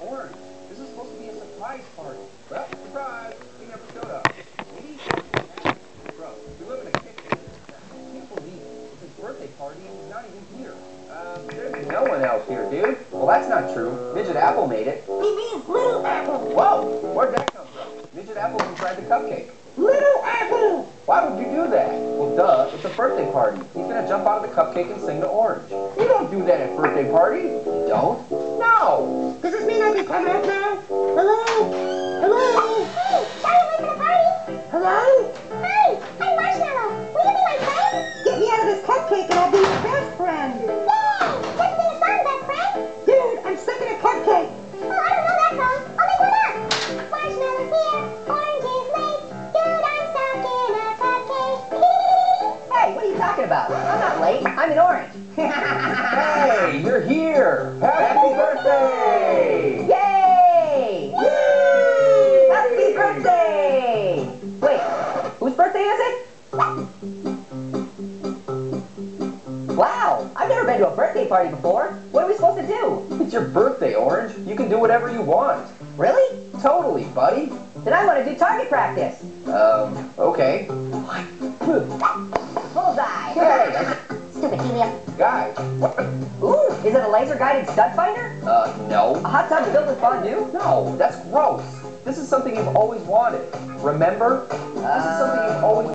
Orange, this is supposed to be a surprise party. Well, surprise, he never showed up. Maybe he's going to Bro, we live in a kitchen. I can't believe it. It's his birthday party and he's not even here. There's no one else here, dude. Well, that's not true. Midget Apple made it. He means Little Apple. Whoa, where'd that come from? Midget Apple tried the cupcake. Little Apple. Why would you do that? Well, duh, it's a birthday party. He's gonna jump out of the cupcake and sing to Orange. You don't do that at birthday parties. You don't? No. Does this mean I can come out now? Hello? Hello? Hey, sorry late for the party. Hello? Hi, I'm Marshmallow. Will you be my friend? Get me out of this cupcake and I'll be your best friend. Yay! Let's sing a song, best friend. Dude, I'm stuck in a cupcake. Oh, I don't know that song. I'll make one up. Marshmallow's here. Orange is late. Dude, I'm stuck in a cupcake. Hey, what are you talking about? I'm not late. I'm in Orange. Hey, you're here. Happy birthday! Yay! Yay! Happy birthday! Wait, whose birthday is it? Wow, I've never been to a birthday party before. What are we supposed to do? It's your birthday, Orange. You can do whatever you want. Really? Totally, buddy. Then I want to do target practice. Okay. Bullseye! Hey, Stupid helium. guys. What? Ooh, is it a laser-guided stud finder? No. A hot tub filled with fondue? No, that's gross. This is something you've always wanted. Remember? This is something you've always